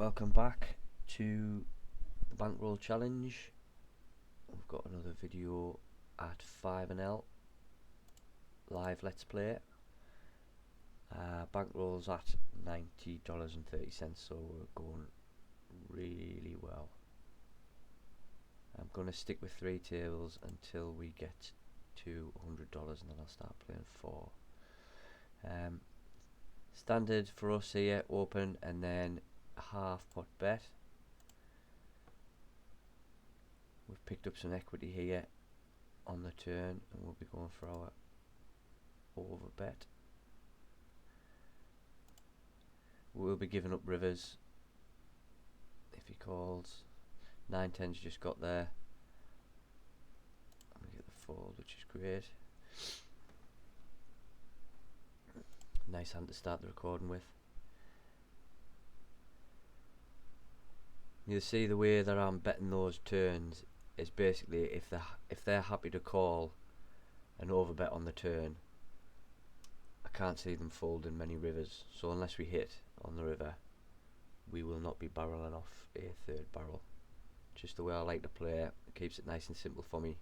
Welcome back to the Bankroll Challenge. We've got another video at 5NL live Let's Play. Bankroll's at $90.30, so we're going really well. I'm going to stick with 3 tables until we get to $100, and then I'll start playing 4. Standard for us here, open and then half pot bet. We've picked up some equity here on the turn and we'll be going for our over bet. We'll be giving up rivers if he calls. 9-10's just got there. I'm going to get the fold, which is great. Nice hand to start the recording with. You see the way that I'm betting those turns is basically if they're happy to call an overbet on the turn, I can't see them folding many rivers. So unless we hit on the river, we will not be barreling off a third barrel. Just the way I like to play it. It keeps it nice and simple for me.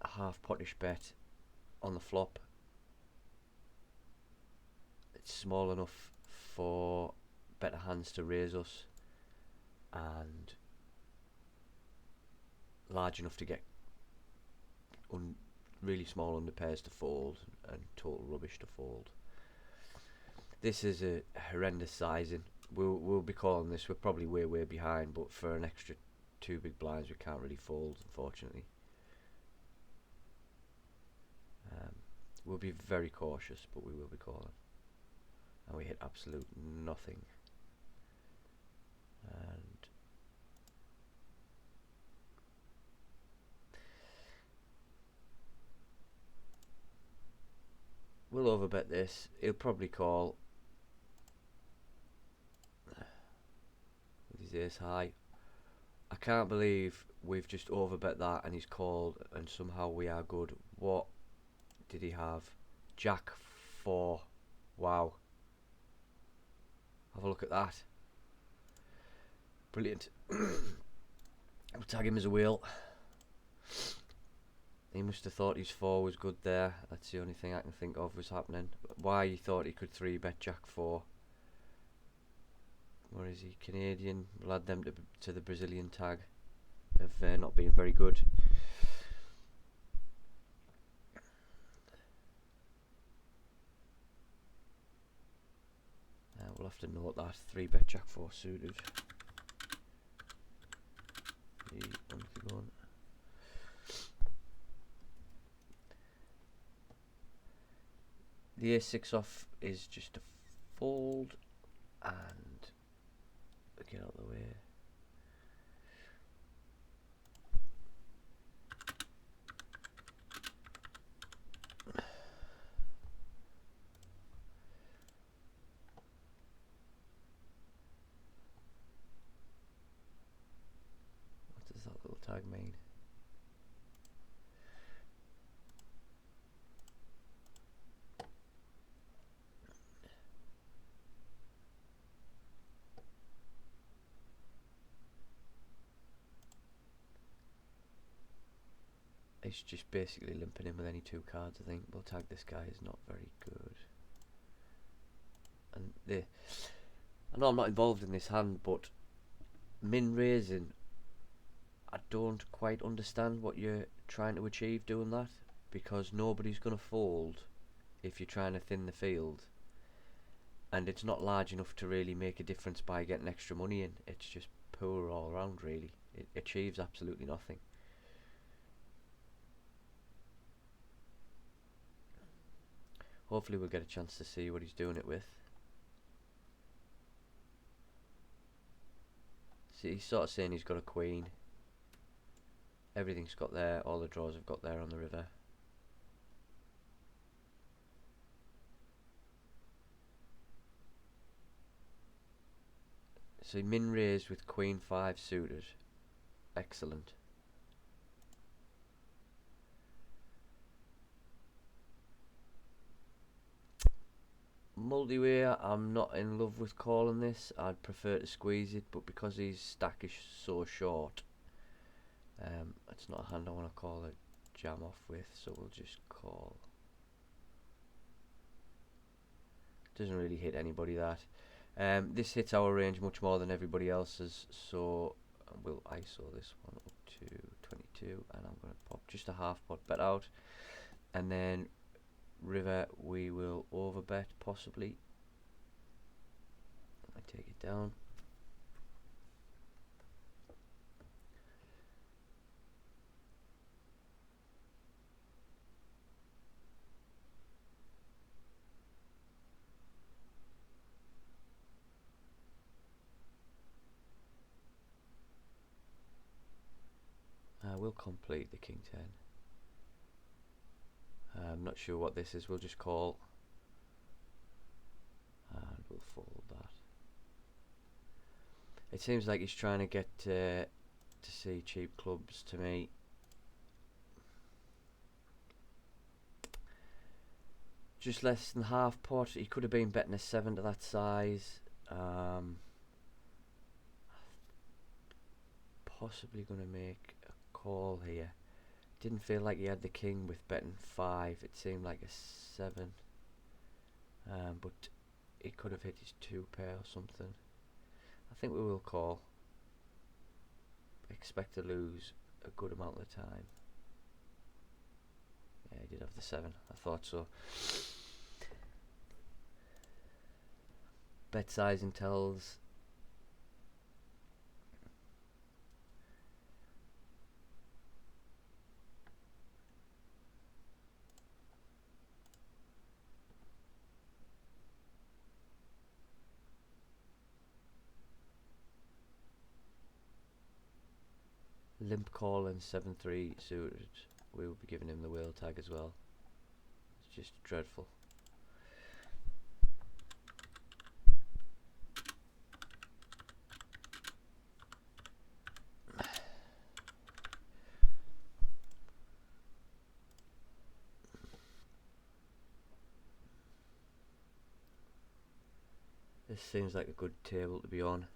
A half potish bet on the flop. It's small enough for better hands to raise us and large enough to get really small underpairs to fold and total rubbish to fold. This is a horrendous sizing. We'll be calling this. We're probably way behind, but for an extra 2 big blinds we can't really fold, unfortunately. We'll be very cautious, but we will be calling. And we hit absolute nothing. And we'll overbet this. He'll probably call with his ace high. I can't believe we've just overbet that and he's called and somehow we are good. What did he have? Jack 4. Wow. Have a look at that. Brilliant. I'll tag him as a wheel. He must have thought his 4 was good there. That's the only thing I can think of was happening. Why he thought he could 3-bet Jack 4. Where is he? Canadian. We'll add them to the Brazilian tag. They've not been very good. We'll have to note that 3-bet Jack 4 suited. The ace-6 off is just a fold and get out of the way. What does that little tag mean? It's just basically limping in with any 2 cards. I think we'll tag this guy is not very good. And I know I'm not involved in this hand, but min raising, I don't quite understand what you're trying to achieve doing that, because nobody's going to fold if you're trying to thin the field, and it's not large enough to really make a difference by getting extra money in. It's just poor all around, really. It achieves absolutely nothing. Hopefully we'll get a chance to see what he's doing it with. See, he's sort of saying he's got a queen. Everything's got there, all the draws have got there on the river. So min raised with queen 5 suited. Excellent. Multi-way, I'm not in love with calling this. I'd prefer to squeeze it, but because his stack is so short, it's not a hand I want to call a jam off with, so we'll just call. Doesn't really hit anybody, that. This hits our range much more than everybody else's, so we'll ISO this one up to 22, and I'm going to pop just a half pot bet out, and then river we will overbet possibly. I take it down. We'll complete the king 10. I'm not sure what this is. We'll just call, and we'll fold that. It seems like he's trying to get to see cheap clubs to me. Just less than half pot. He could have been betting a 7 to that size. Possibly going to make a call here. Didn't feel like he had the king with betting 5. It seemed like a 7. But he could have hit his 2 pair or something. I think we will call. Expect to lose a good amount of the time. Yeah, he did have the 7. I thought so. Bet sizing tells. Limp call and 7-3 suited. We will be giving him the whale tag as well. It's just dreadful. This seems like a good table to be on.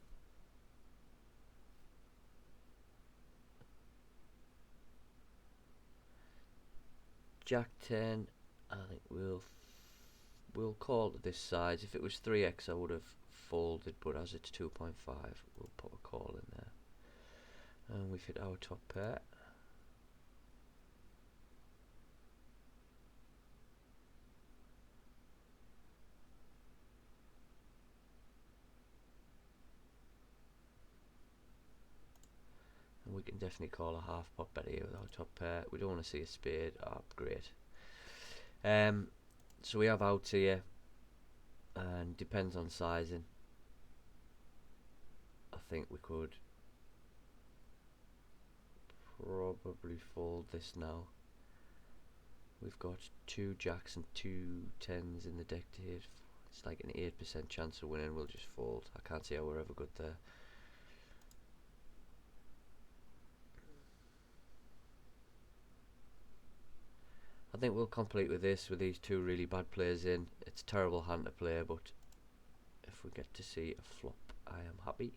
Jack 10, I think we'll call to this size. If it was 3x I would have folded, but as it's 2.5 we'll put a call in there. And we've hit our top pair. And we can definitely call a half pot bet here with our top pair. We don't want to see a spade. Great. So we have outs here, and depends on sizing. I think we could probably fold this now. We've got 2 jacks and 2 10s in the deck to hit. It's like an 8% chance of winning. We'll just fold. I can't see how we're ever good there. I think we'll complete with this, with these 2 really bad players in. It's a terrible hand to play, but if we get to see a flop, I am happy.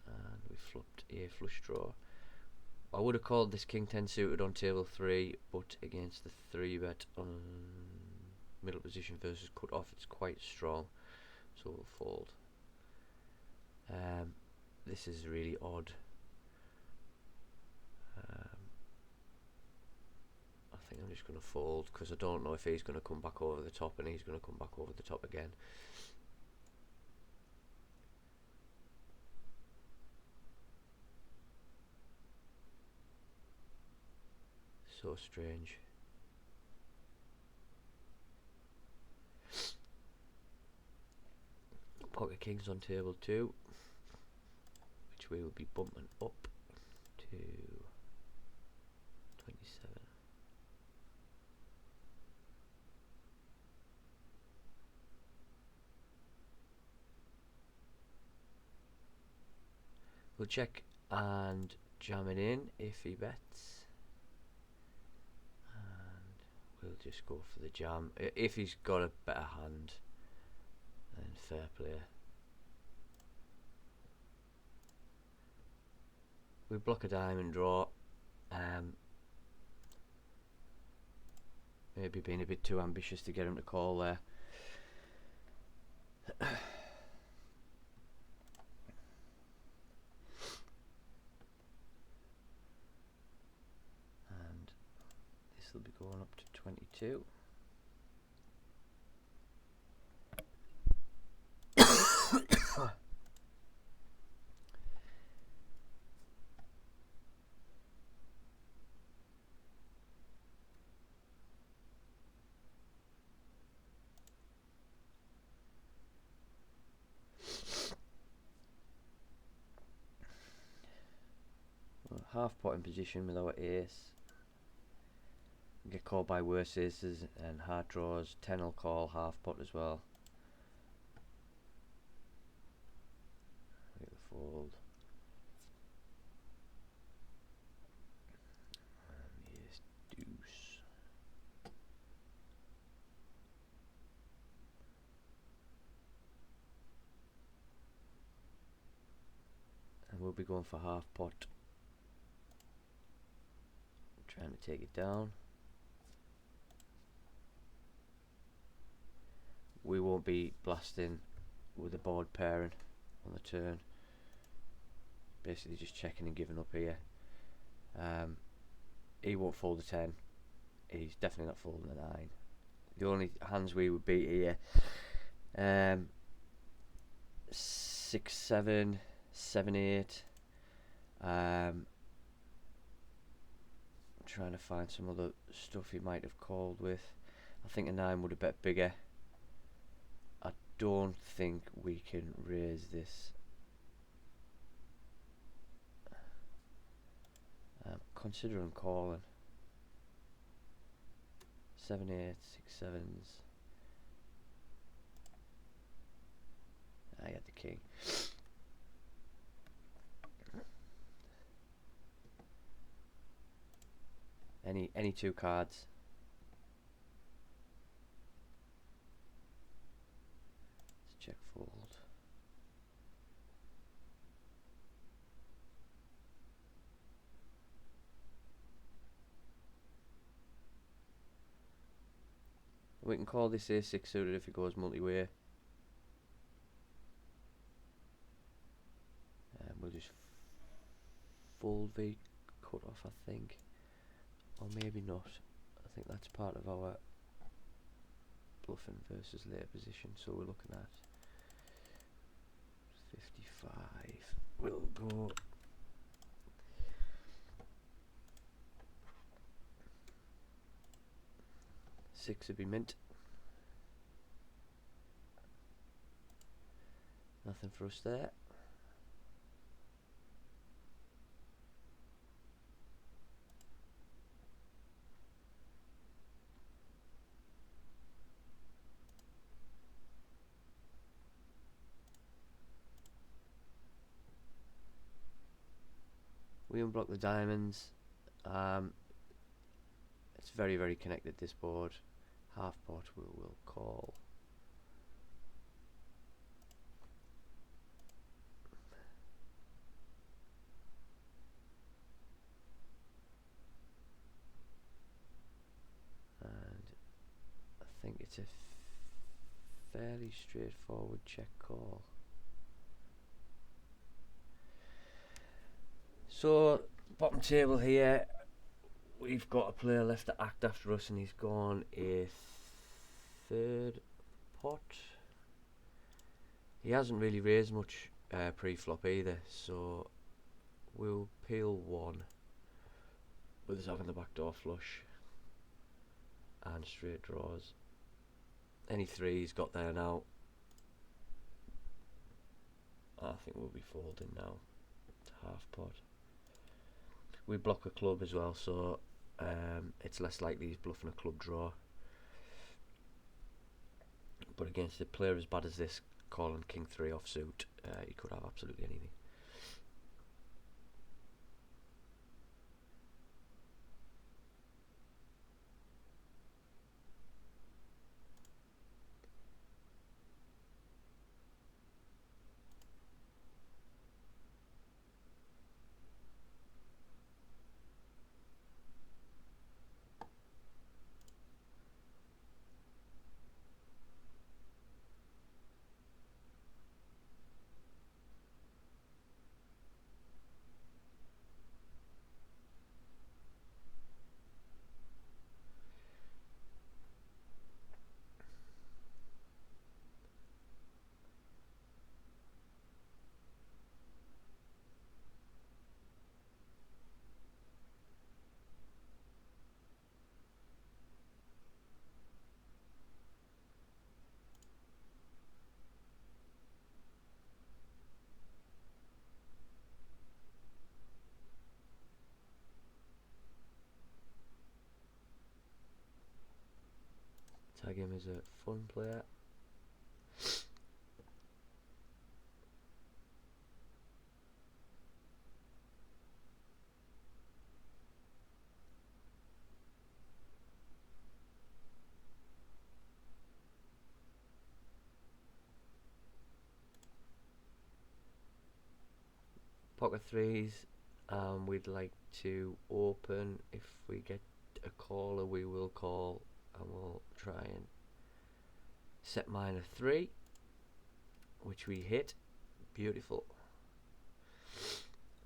And we flopped a flush draw. I would have called this king 10 suited on table 3, but against the 3 bet on middle position versus cut off, it's quite strong, so we'll fold. This is really odd. I think I'm just going to fold because I don't know if he's going to come back over the top, and he's going to come back over the top again. So strange. Pocket kings on table 2, which we will be bumping up to 27. We'll check and jam it in if he bets, and we'll just go for the jam. If he's got a better hand, then fair play. We block a diamond draw. Maybe being a bit too ambitious to get him to call there. And this will be going up to 22. Half pot in position with our ace. Get called by worse aces and hard draws. 10 will call half pot as well. Get the fold. And the ace deuce. And we'll be going for half pot. Trying to take it down. We won't be blasting with the board pairing on the turn. Basically just checking and giving up here. He won't fold the 10. He's definitely not folding the 9. The only hands we would beat here, 6, 7, 7, 8. Trying to find some other stuff he might have called with. I think a 9 would have bet bigger. I don't think we can raise this. I'm considering calling. 7, 8, 6, 7s. I got the king. Any two cards. Let's check fold. We can call this A6 suited if it goes multi-way. We'll just fold the cut off, I think. Or maybe not. I think that's part of our bluffing versus later position. So we're looking at 55. We'll go. Six would be mint. Nothing for us there. We unblock the diamonds. It's very, very connected, this board. Half pot we will call. And I think it's a fairly straightforward check call. So, bottom table here, we've got a player left to act after us, and he's gone a third pot. He hasn't really raised much pre-flop either, so we'll peel one with us having the backdoor flush and straight draws. Any three he's got there now. I think we'll be folding now to half pot. We block a club as well, so it's less likely he's bluffing a club draw. But against a player as bad as this, calling king 3 offsuit, he could have absolutely anything. flag him as a fun player. Pocket threes, we'd like to open. If we get a caller, we will call, and we'll try and set mine a 3, which we hit. Beautiful.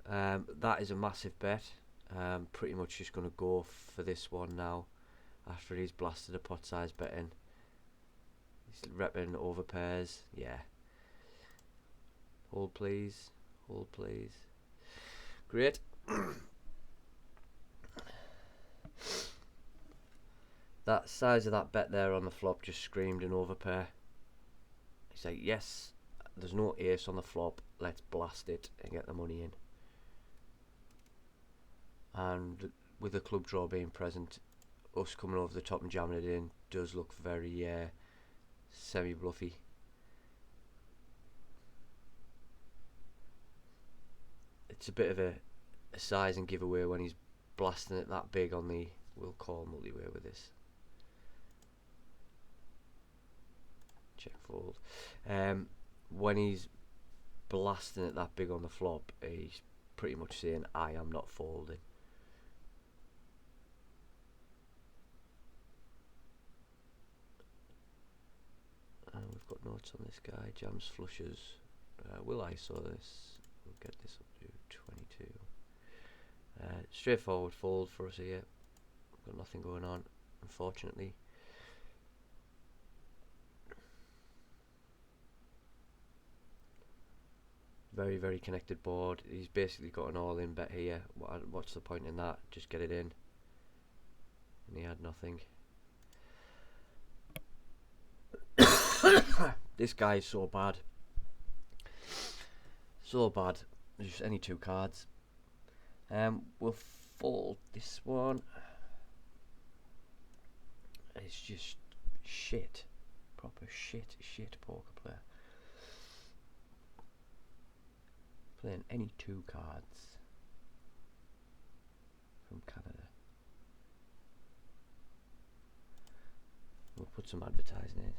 That is a massive bet. Pretty much just going to go for this one now after he's blasted a pot size betting. He's repping over pairs. Yeah. Hold please. Hold please. Great. That size of that bet there on the flop just screamed an overpair. He's like, yes, there's no ace on the flop, let's blast it and get the money in. And with the club draw being present, us coming over the top and jamming it in does look very semi-bluffy. It's a bit of a size and giveaway when he's blasting it that big on the we'll call multi-way with this. Check fold. When he's blasting it that big on the flop, he's pretty much saying I am not folding. And we've got notes on this guy. Jams flushes. Will ISO this? We'll get this up to 22. Straightforward fold for us here. Got nothing going on, unfortunately. Very, very connected board. He's basically got an all-in bet here. What's the point in that? Just get it in. And he had nothing. This guy is so bad. So bad. Just any 2 cards. We'll fold this one. It's just shit. Proper shit poker player. Playing any 2 cards from Canada. We'll put some advertising in.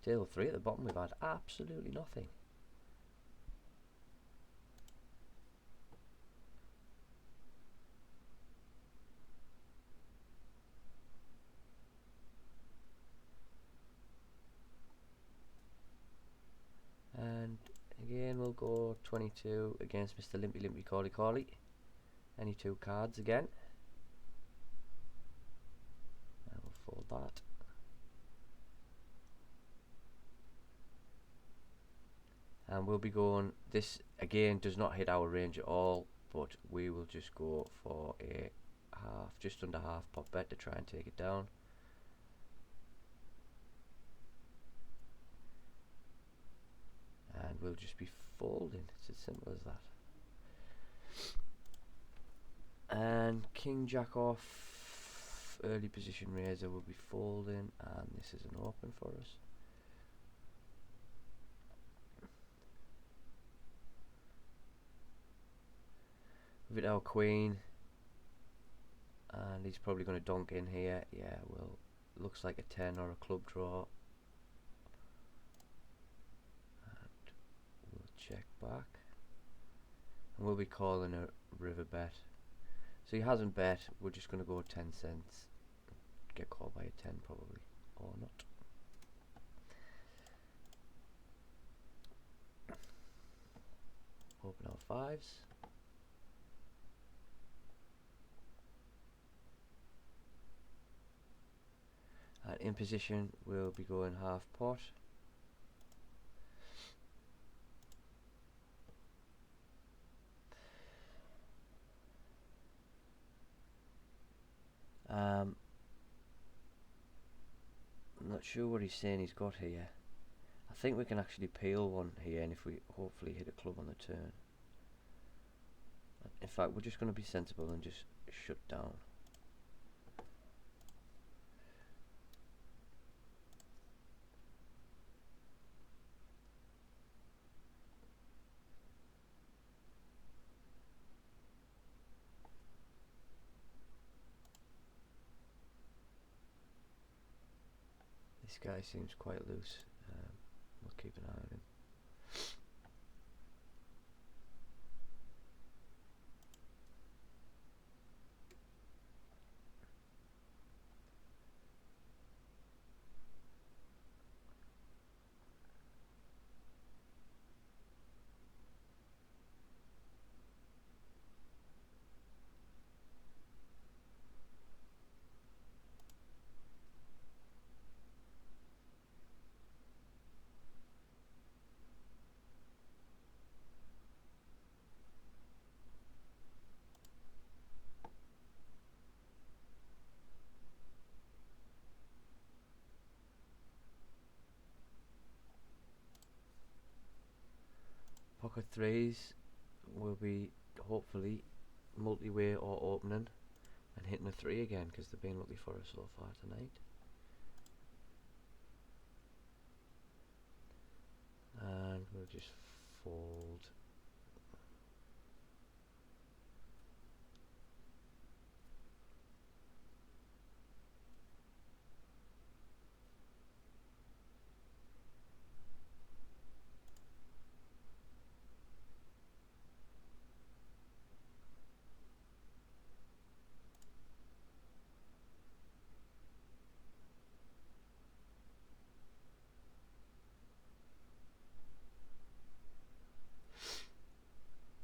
Table 3 at the bottom, we've had absolutely nothing. And again we'll go 22 against Mr. Limpy Limpy Corley Corley. Any 2 cards again. And we'll fold that. And we'll be going, this again does not hit our range at all, but we will just go for a half, just under half pot bet to try and take it down. And we'll just be folding, it's as simple as that. And King Jack off, early position raiser will be folding, and this is an open for us. With our queen, and he's probably going to donk in here. Yeah, well, looks like a 10 or a club draw. And we'll check back, and we'll be calling a river bet. So he hasn't bet. We're just going to go 10 cents. Get called by a 10 probably, or not. Open our 5s. In position we'll be going half pot. not sure what he's saying he's got here. I think we can actually peel one here, and if we hopefully hit a club on the turn. In fact, we're just going to be sensible and just shut down. This guy seems quite loose. We'll keep an eye on him. Pocket threes will be hopefully multi-way or opening and hitting a 3 again, because they've been lucky for us so far tonight. And we'll just fold.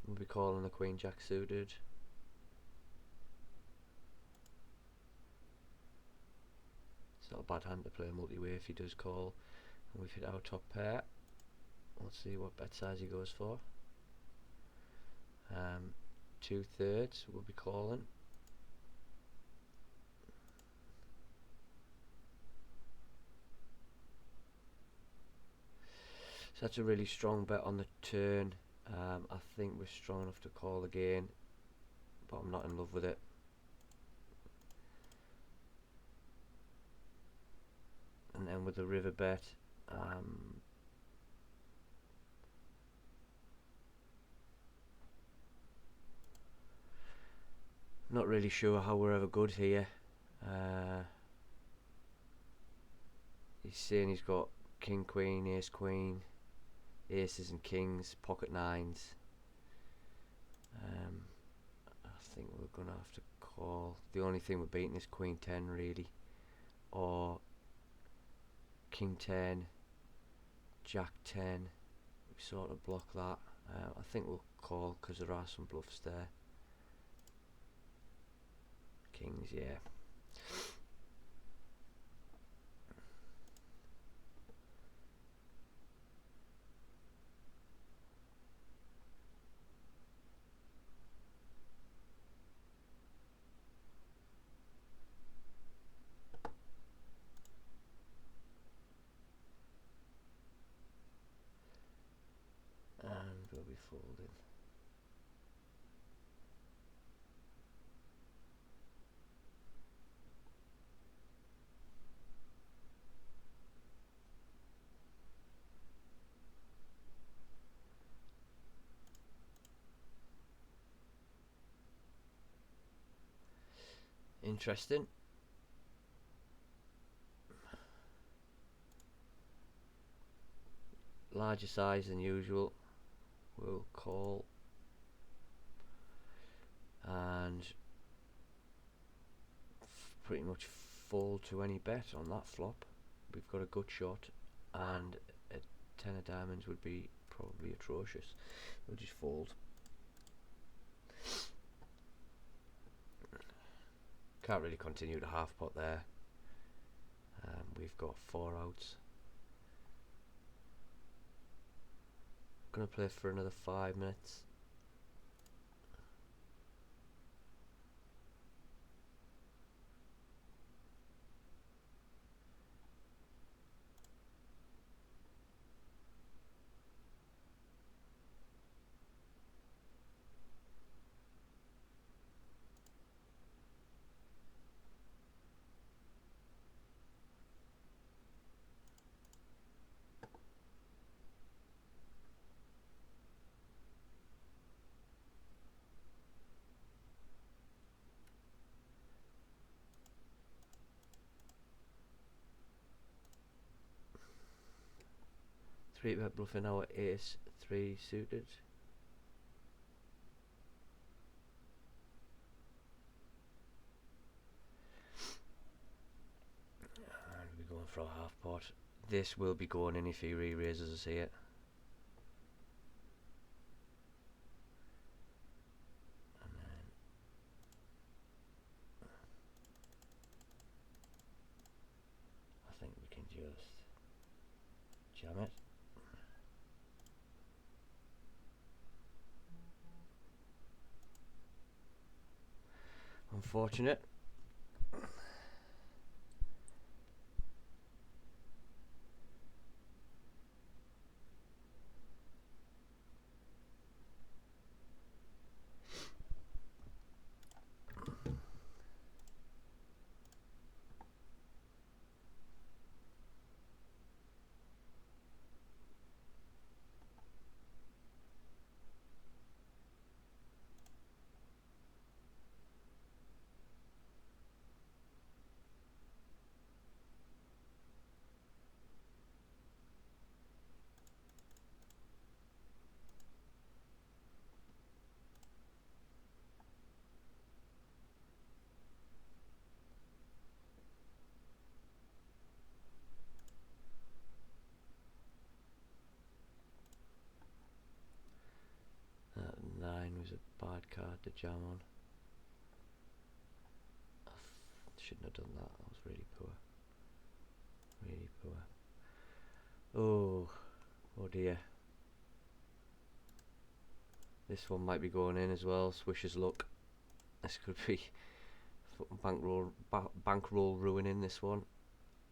We'll be calling the Queen Jack suited. It's not a bad hand to play multi-way if he does call. And we've hit our top pair. Let's see what bet size he goes for. 2/3 we'll be calling. So that's a really strong bet on the turn. I think we're strong enough to call again, but I'm not in love with it. And then with the river bet, not really sure how we're ever good here. He's saying he's got king, queen, ace, queen, aces and kings, pocket nines. I think we're gonna have to call. The only thing we're beating is queen 10 really, or king 10, jack 10. We sort of block that. I think we'll call because there are some bluffs there. Kings, yeah. And we'll be folding. Interesting. Larger size than usual. We'll call and pretty much fold to any bet on that flop. We've got a good shot, and a 10 of diamonds would be probably atrocious. We'll just fold. Can't really continue to half pot there. We've got 4 outs. Gonna play for another 5 minutes. 3-bet bluffing our ace 3 suited. And we're going for a half pot. This will be going in if he re-raises us here. And then I think we can just jam it. Unfortunate. That 9 was a bad card to jam on. I shouldn't have done that. That was really poor. Really poor. Oh dear. This one might be going in as well. Swisher's luck. This could be bankroll ruining this one.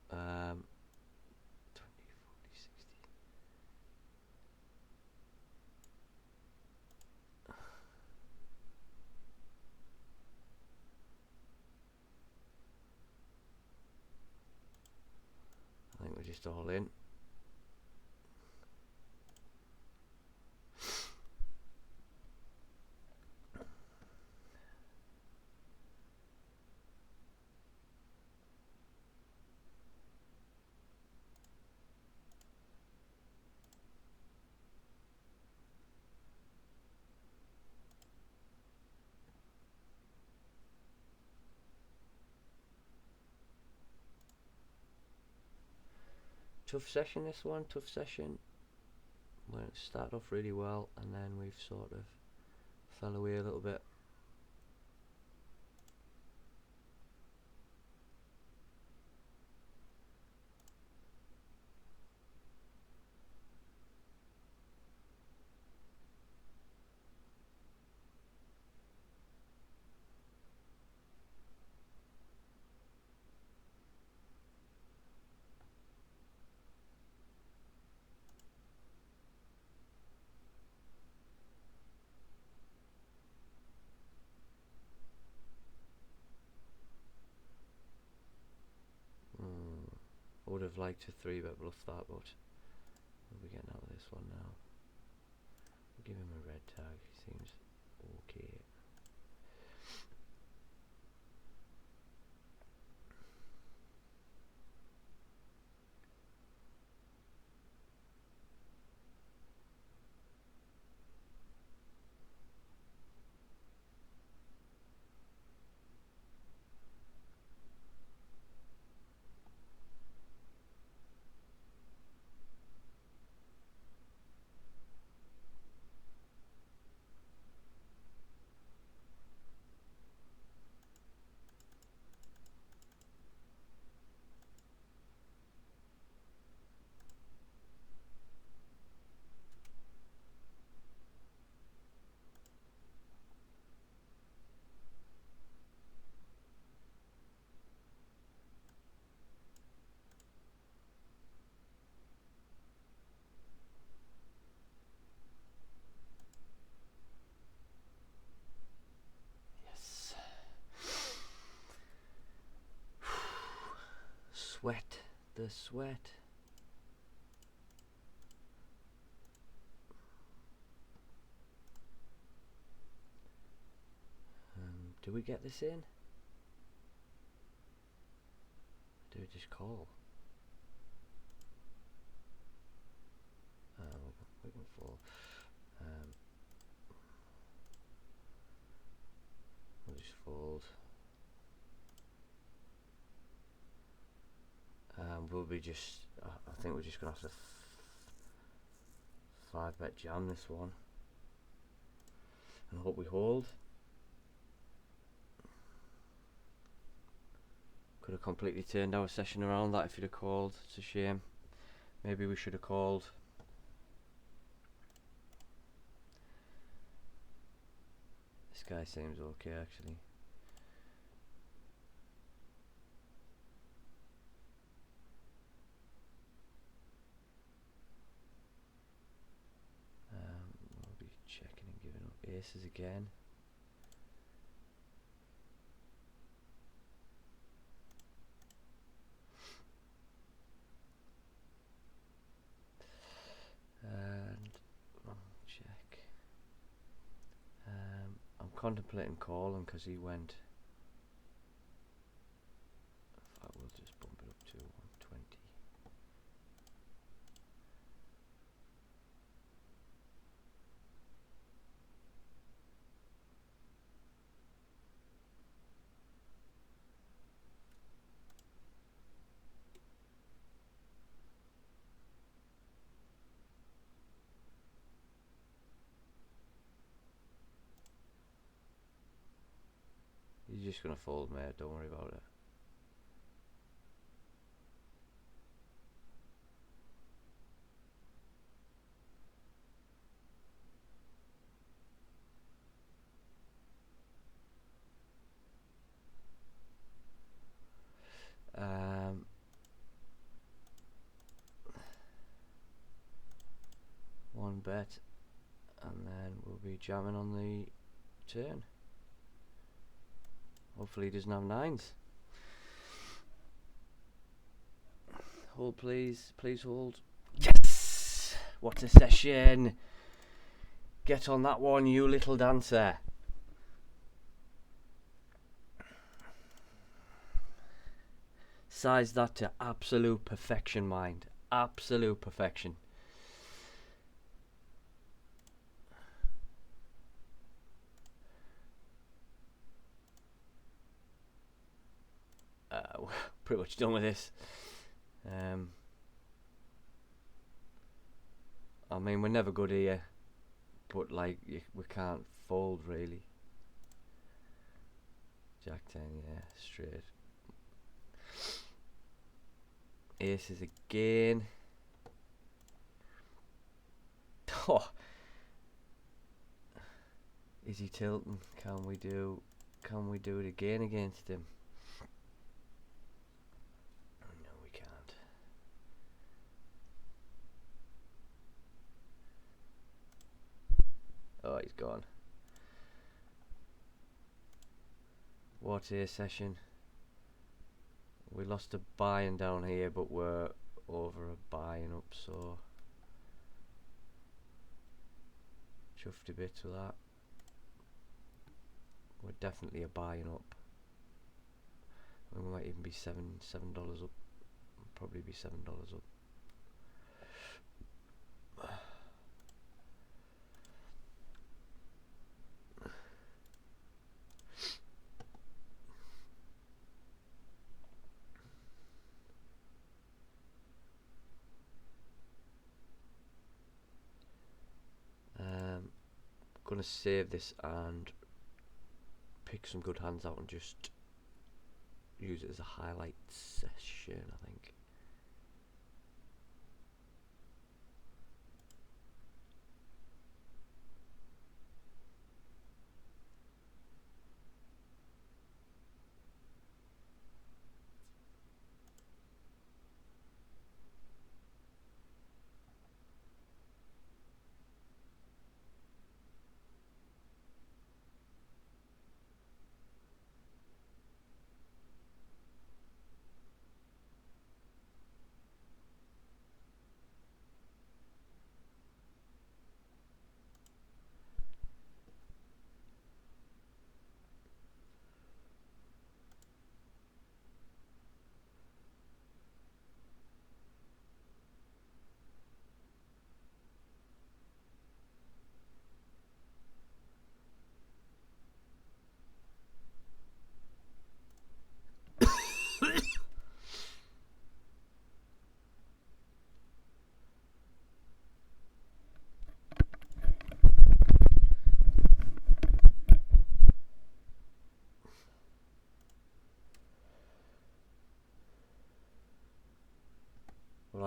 20, 40, 60. I think we're just all in. Tough session this one, tough session. Well, it started off really well and then we've sort of fell away a little bit. I would have liked to 3-bet bluff that, but we'll be getting out of this one now. We'll give him a red tag, he seems okay. Sweat, the sweat. Do we get this in? Do we just call? probably just, I think we're just going to have to 5-bet jam this one and hope we hold. Could have completely turned our session around that if you'd have called. It's a shame. Maybe we should have called. This guy seems okay actually. We'll be checking and giving up aces again. And check. I'm contemplating calling because he went. I will just bump it up to 120. He's just gonna fold, mate. Don't worry about it. One bet, and then we'll be jamming on the turn. Hopefully he doesn't have nines. Hold please, please hold. Yes! What a session! Get on that one, you little dancer. Size that to absolute perfection, mind. Absolute perfection. Pretty much done with this. I mean, we're never good here, but like we can't fold really. Jack 10, yeah, straight. Aces again. Oh, is he tilting? Can we do it again against him? No, we can't. Oh, he's gone. What a session. We lost a buy-in down here, but we're over a buy-in up, so chuffed a bit with that. We're definitely a buy-in up. We might even be $7 up. Probably be $7 up. Gonna save this and pick some good hands out and just use it as a highlight session, I think.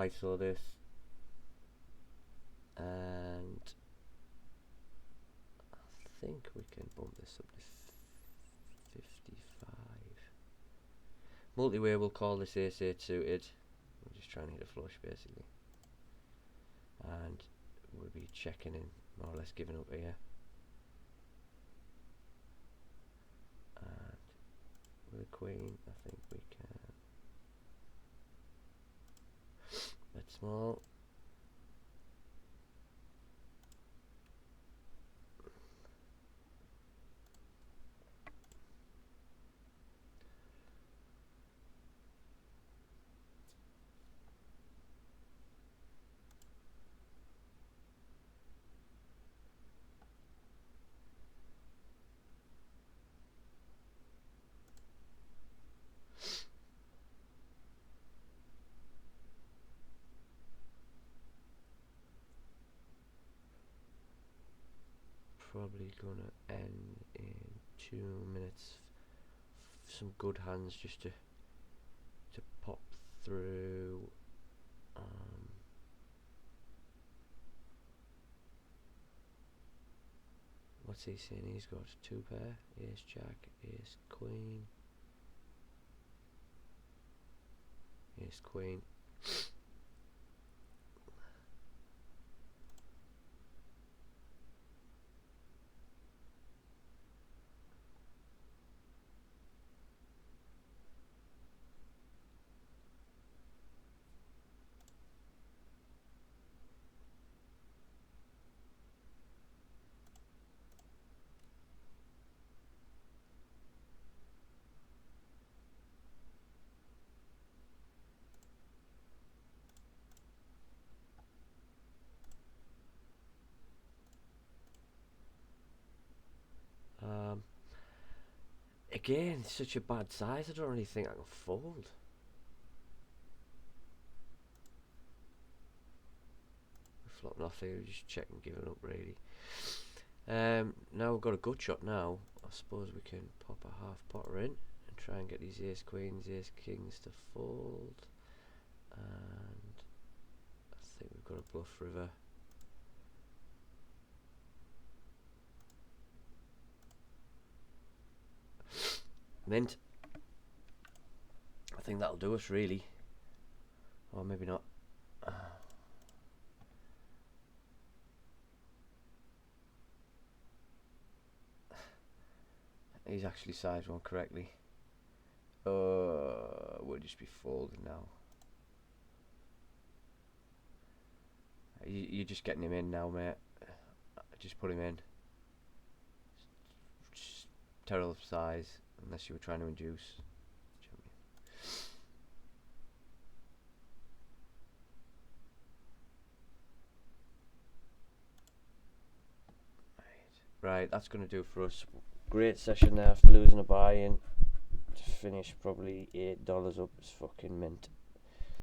ISO this, and I think we can bump this up to 55. Multi-way, we'll call this ace-8 suited. We're just trying to hit a flush basically, and we'll be checking in, more or less giving up here. And with a queen, I think we can bet small. Probably gonna end in 2 minutes. Some good hands just to pop through. What's he saying? He's got 2 pair, ace jack, ace queen, ace queen. Again, such a bad size, I don't really think I can fold. We're flopping off here, just checking, giving up really. Now we've got a good shot now. I suppose we can pop a half potter in and try and get these ace queens, ace kings to fold. And I think we've got a bluff river. Mint. I think that'll do us really. Or maybe not. He's actually sized one correctly. We'll just be folding now. You're just getting him in now, mate. Just put him in. Just terrible size, unless you were trying to induce. Right, that's going to do for us. Great session there after losing a buy-in. To finish probably $8 up is fucking mint.